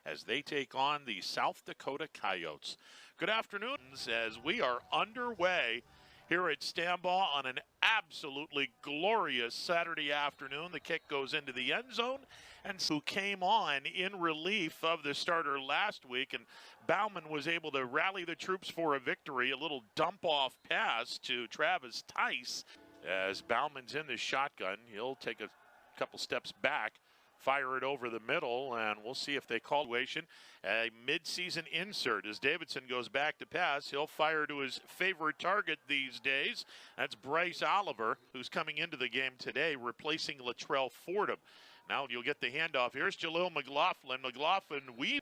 as they take on the South Dakota Coyotes. Good afternoon as we are underway here at Stambaugh on an absolutely glorious Saturday afternoon. The kick goes into the end zone, and who came on in relief of the starter last week, and Bauman was able to rally the troops for a victory. A little dump-off pass to Travis Tice as Bauman's in the shotgun. He'll take a couple steps back, fire it over the middle, and we'll see if they call situation. A mid-season insert as Davidson goes back to pass. He'll fire to his favorite target these days. That's Bryce Oliver, who's coming into the game today, replacing Latrell Fordham. Now you'll get the handoff. Here's Jalil McLaughlin.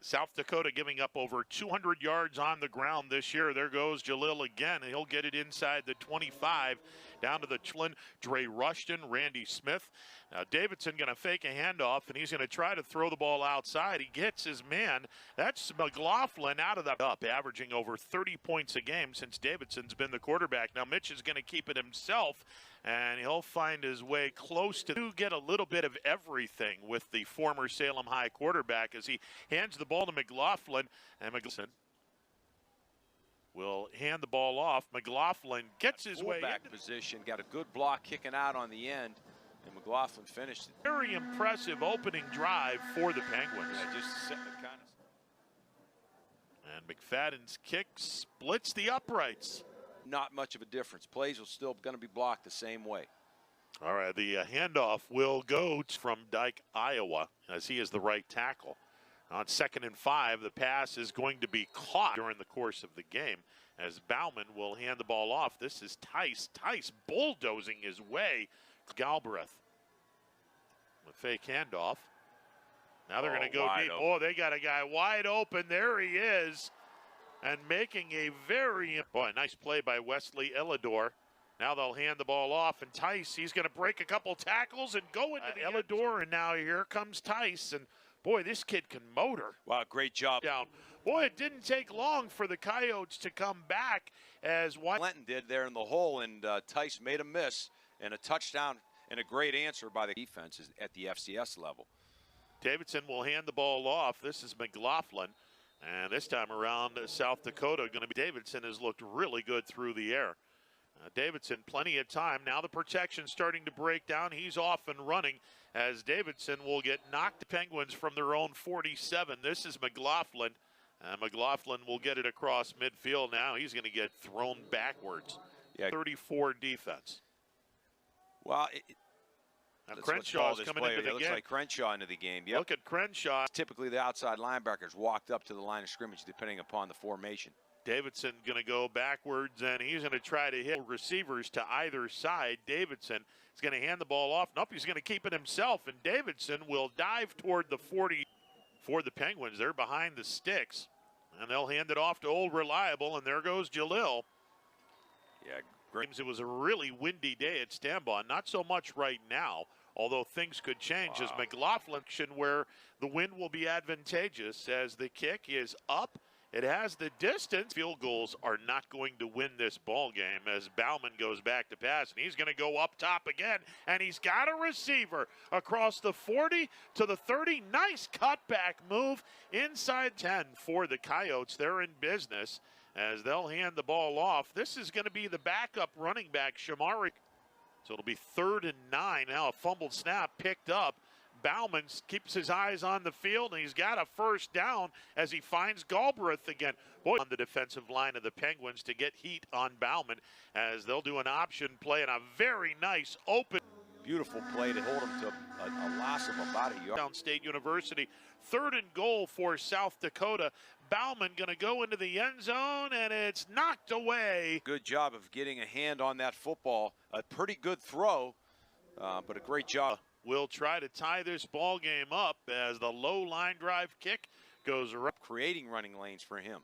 South Dakota giving up over 200 yards on the ground this year. There goes Jalil again, and he'll get it inside the 25, down to the Chlin. Dre Rushton, Randy Smith. Now Davidson going to fake a handoff, and he's going to try to throw the ball outside. He gets his man. That's McLaughlin out of the up, averaging over 30 points a game since Davidson's been the quarterback. Now Mitch is going to keep it himself, and he'll find his way close to get a little bit of everything with the former Salem High quarterback as he hands the ball to McLaughlin, and McLaughlin will hand the ball off. McLaughlin gets his way back position, got a good block kicking out on the end, and McLaughlin finished it. Very impressive opening drive for the Penguins. Yeah, just kind of. And McFadden's kick splits the uprights. Not much of a difference. Plays are still going to be blocked the same way. All right, the handoff will go from Dyke, Iowa, as he is the right tackle. On 2nd and 5, the pass is going to be caught during the course of the game as Bauman will hand the ball off. This is Tice. Tice bulldozing his way. Galbraith with fake handoff. Now they're going to go deep. Open. Oh, they got a guy wide open. There he is. And making a nice play by Wesley Elidor. Now they'll hand the ball off, and Tice, he's going to break a couple tackles and go into the Elidor, and now here comes Tice, and boy, this kid can motor. Wow, great job. Down. Boy, it didn't take long for the Coyotes to come back as Clinton did there in the hole, and Tice made a miss, and a touchdown and a great answer by the defense at the FCS level. Davidson will hand the ball off. This is McLaughlin. And this time around, South Dakota going to be Davidson has looked really good through the air. Davidson, plenty of time. Now the protection starting to break down. He's off and running as Davidson will get knocked the Penguins from their own 47. This is McLaughlin. McLaughlin will get it across midfield now. He's going to get thrown backwards. Yeah. 34 defense. Well, Crenshaw's coming into the game. Looks like Crenshaw into the game. Yep. Look at Crenshaw. Typically, the outside linebackers walked up to the line of scrimmage depending upon the formation. Davidson going to go backwards, and he's going to try to hit receivers to either side. Davidson is going to hand the ball off. Nope, he's going to keep it himself, and Davidson will dive toward the 40 for the Penguins. They're behind the sticks, and they'll hand it off to Old Reliable, and there goes Jalil. Yeah, great. It was a really windy day at Stambaugh. Not so much right now, although things could change as McLaughlin, where the wind will be advantageous as the kick is up. It has the distance. Field goals are not going to win this ball game as Bauman goes back to pass, and he's going to go up top again, and he's got a receiver across the 40 to the 30. Nice cutback move inside 10 for the Coyotes. They're in business as they'll hand the ball off. This is going to be the backup running back, Shamari. So it'll be 3rd and 9. Now a fumbled snap picked up. Bauman keeps his eyes on the field, and he's got a first down as he finds Galbraith again. Boy, on the defensive line of the Penguins to get heat on Bauman as they'll do an option play and a very nice open. Beautiful play to hold him to a loss of about a yard. Youngstown State University, 3rd and goal for South Dakota. Bauman going to go into the end zone, and it's knocked away. Good job of getting a hand on that football. A pretty good throw, but a great job. Will try to tie this ball game up as the low line drive kick goes around. Creating running lanes for him.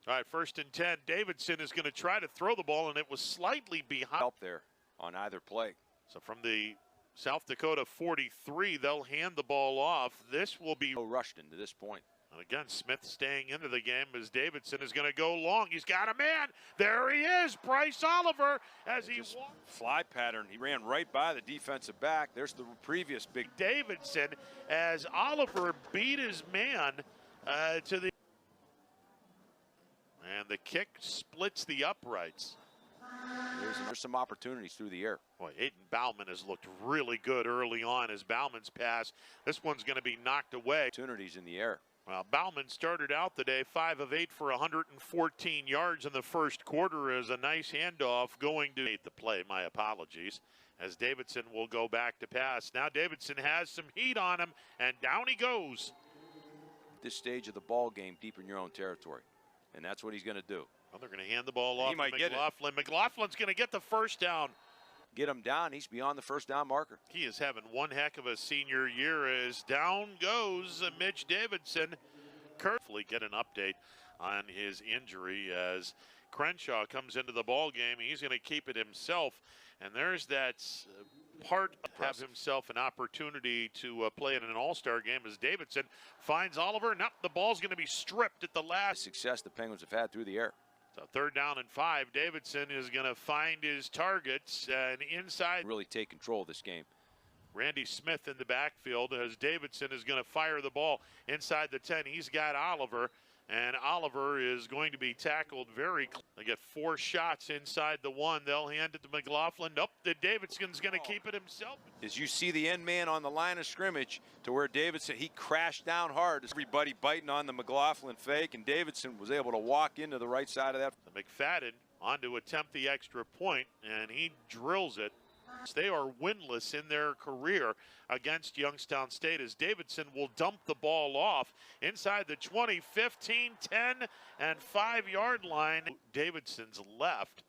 All right, 1st and 10. Davidson is going to try to throw the ball, and it was slightly behind. Help there on either play. So from the South Dakota 43, they'll hand the ball off. This will be rushed into this point. And again, Smith staying into the game as Davidson is going to go long. He's got a man. There he is, Bryce Oliver, as he fly pattern. He ran right by the defensive back. There's the previous big Davidson as Oliver beat his man to the. And the kick splits the uprights. There's some opportunities through the air. Boy, Aiden Bauman has looked really good early on as Bauman's pass. This one's going to be knocked away. Opportunities in the air. Well, Bauman started out the day 5 of 8 for 114 yards in the first quarter as a nice handoff going to the play. My apologies. As Davidson will go back to pass. Now Davidson has some heat on him, and down he goes. This stage of the ball game, deep in your own territory, and that's what he's going to do. Well, they're going to hand the ball off He might to get it. McLaughlin. McLaughlin's going to get the first down. Get him down. He's beyond the first down marker. He is having one heck of a senior year as down goes Mitch Davidson. Carefully get an update on his injury as Crenshaw comes into the ball game. He's going to keep it himself. And there's that part of have himself an opportunity to play in an all-star game as Davidson finds Oliver. Nope, the ball's going to be stripped at the last. Success the Penguins have had through the air. So 3rd down and 5. Davidson is going to find his targets and inside. Really take control of this game. Randy Smith in the backfield as Davidson is going to fire the ball inside the 10. He's got Oliver, and Oliver is going to be tackled very close. They get 4 shots inside the 1. They'll hand it to McLaughlin. Nope, Davidson's going to keep it himself. As you see the end man on the line of scrimmage to where Davidson, he crashed down hard. Everybody biting on the McLaughlin fake, and Davidson was able to walk into the right side of that. McFadden on to attempt the extra point, and he drills it. They are winless in their career against Youngstown State as Davidson will dump the ball off inside the 20, 15, 10, and 5-yard line. Davidson's left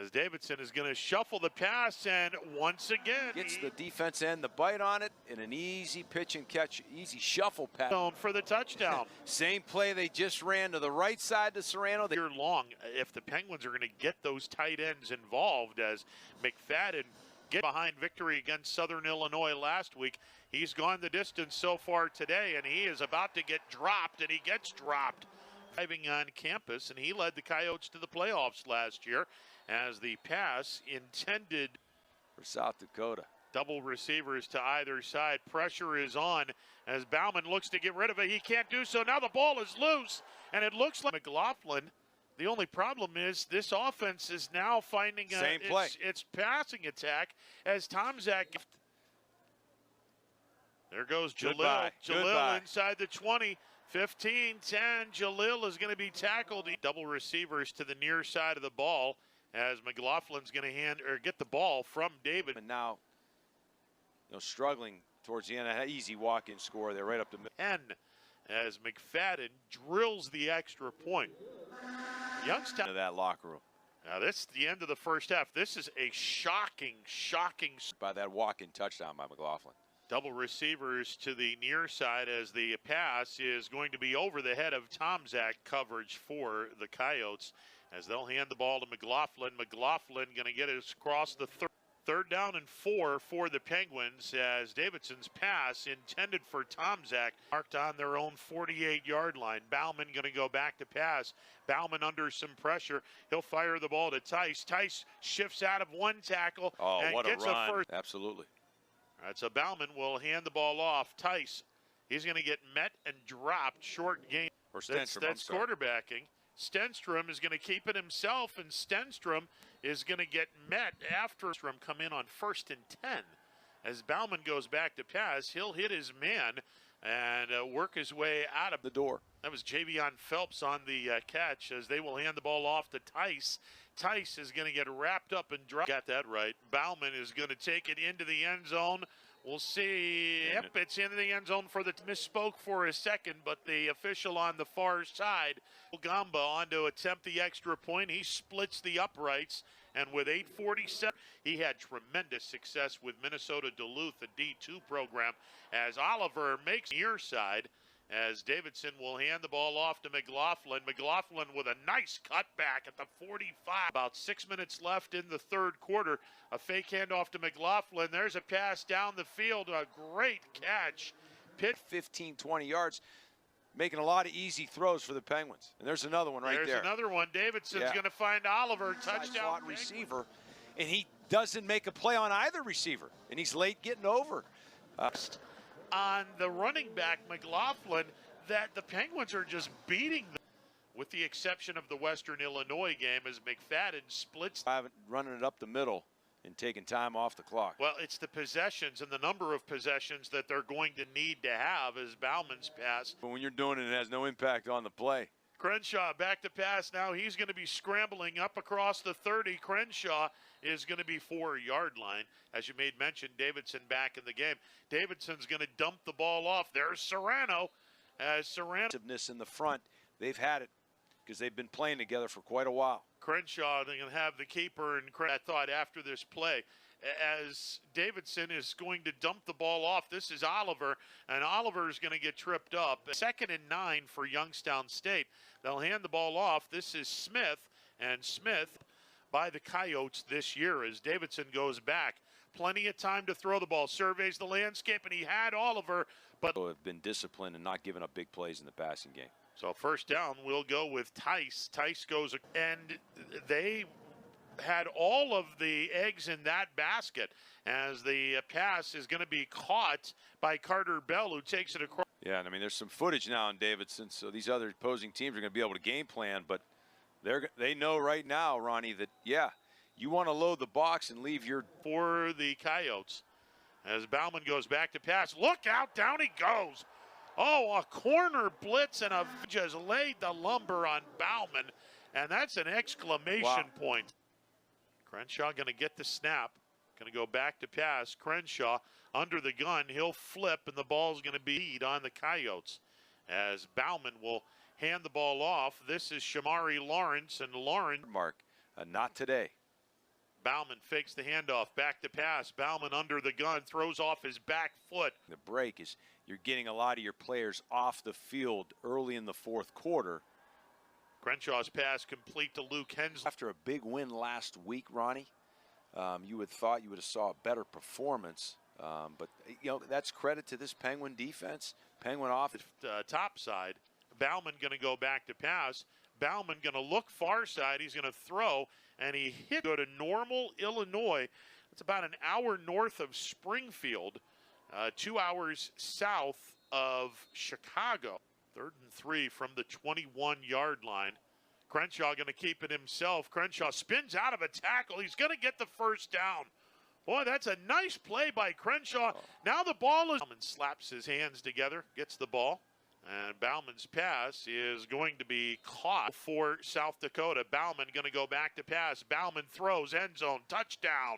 as Davidson is going to shuffle the pass, and once again gets the defense end the bite on it in an easy pitch and catch, easy shuffle pass for the touchdown. Same play they just ran to the right side to Serrano. Year long, if the Penguins are going to get those tight ends involved, as McFadden get behind victory against Southern Illinois last week. He's gone the distance so far today, and he is about to get dropped, and he gets dropped. Driving on campus, and he led the Coyotes to the playoffs last year as the pass intended for South Dakota. Double receivers to either side. Pressure is on as Bauman looks to get rid of it. He can't do so. Now the ball is loose, and it looks like McLaughlin. The only problem is this offense is now finding same play. Its passing attack as Tomczak. There goes Jalil. Goodbye. Jalil inside the 20. 15, 10, Jalil is going to be tackled. Double receivers to the near side of the ball as McLaughlin's going to get the ball from David. And now, struggling towards the end, an easy walk-in score there right up the middle. 10 as McFadden drills the extra point. Youngstown to that locker room. Now this is the end of the first half. This is a shocking by that walk-in touchdown by McLaughlin. Double receivers to the near side as the pass is going to be over the head of Tomczak. Coverage for the Coyotes as they'll hand the ball to McLaughlin. McLaughlin going to get it across the 3rd down and 4 for the Penguins as Davidson's pass intended for Tomczak marked on their own 48-yard line. Bauman going to go back to pass. Bauman under some pressure. He'll fire the ball to Tice. Tice shifts out of one tackle and what gets a run. first. Absolutely. All right, so Bauman will hand the ball off. Tice, he's going to get met and dropped. Short game. Or Stenstrom, that's quarterbacking. Stenstrom is going to keep it himself, and Stenstrom is going to get met after Stenstrom come in on 1st and 10. As Bauman goes back to pass, he'll hit his man and work his way out of the door. That was Javion Phelps on the catch as they will hand the ball off to Tice. Tice is going to get wrapped up and drop. Got that right. Bauman is going to take it into the end zone. We'll see. Yep, it's into the end zone for the misspoke for a second, but the official on the far side, Gamba, on to attempt the extra point. He splits the uprights, and with 8:47, he had tremendous success with Minnesota Duluth, a D2 program, as Oliver makes near side. As Davidson will hand the ball off to McLaughlin. McLaughlin with a nice cutback at the 45. About 6 minutes left in the 3rd quarter. A fake handoff to McLaughlin. There's a pass down the field. A great catch. 15, 20 yards. making a lot of easy throws for the Penguins. And there's another one right there. There's another one. Davidson's going to find Oliver. Touchdown. Receiver. And he doesn't make a play on either receiver. And he's late getting over. On the running back, McLaughlin, that the Penguins are just beating them, with the exception of the Western Illinois game, as McFadden splits. Running it up the middle and taking time off the clock. Well, it's the possessions and the number of possessions that they're going to need to have as Bauman's pass. But when you're doing it, it has no impact on the play. Crenshaw back to pass now. He's going to be scrambling up across the 30. Crenshaw is going to be 4-yard line. As you made mention, Davidson back in the game. Davidson's going to dump the ball off. There's Serrano. As Serrano in the front, they've had it because they've been playing together for quite a while. Crenshaw, they're going to have the keeper, and I thought after this play, as Davidson is going to dump the ball off. This is Oliver, and Oliver is going to get tripped up. 2nd and 9 for Youngstown State. They'll hand the ball off. This is Smith, and Smith by the Coyotes this year as Davidson goes back. Plenty of time to throw the ball. Surveys the landscape, and he had Oliver, but have been disciplined and not giving up big plays in the passing game. So first down, we'll go with Tice. Tice goes, and they had all of the eggs in that basket as the pass is going to be caught by Carter Bell, who takes it across. Yeah, and I mean, there's some footage now on Davidson, so these other opposing teams are going to be able to game plan, but they know right now, Ronnie, that, yeah, you want to load the box and leave your... For the Coyotes, as Bauman goes back to pass. Look out, down he goes. Oh, a corner blitz, and just laid the lumber on Bauman, and that's an exclamation point. Crenshaw going to get the snap, going to go back to pass. Crenshaw under the gun, he'll flip, and the ball's going to be on the Coyotes as Bauman will hand the ball off. This is Shamari Lawrence, and Lawrence. Mark, not today. Bauman fakes the handoff, back to pass. Bauman under the gun, throws off his back foot. The break is you're getting a lot of your players off the field early in the fourth quarter. Crenshaw's pass complete to Luke Hensley. After a big win last week, Ronnie, you would thought you would have saw a better performance. But, you know, that's credit to this Penguin defense. Penguin offense. Top side. Bauman going to go back to pass. Bauman going to look far side. He's going to throw, and he hit. Go to Normal, Illinois. It's about an hour north of Springfield, 2 hours south of Chicago. 3rd and 3 from the 21-yard line. Crenshaw going to keep it himself. Crenshaw spins out of a tackle. He's going to get the first down. Boy, that's a nice play by Crenshaw. Now the ball is... Bauman slaps his hands together, gets the ball. And Bauman's pass is going to be caught for South Dakota. Bauman going to go back to pass. Bauman throws, end zone, touchdown.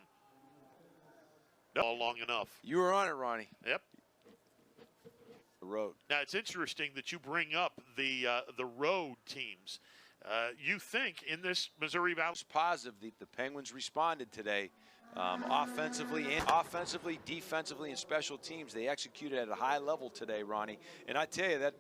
No, long enough. You were on it, Ronnie. Yep. The road. Now, it's interesting that you bring up the road teams. You think in this Missouri Valley... Positive the Penguins responded today. Offensively, defensively, and special teams. They executed at a high level today, Ronnie. And I tell you, that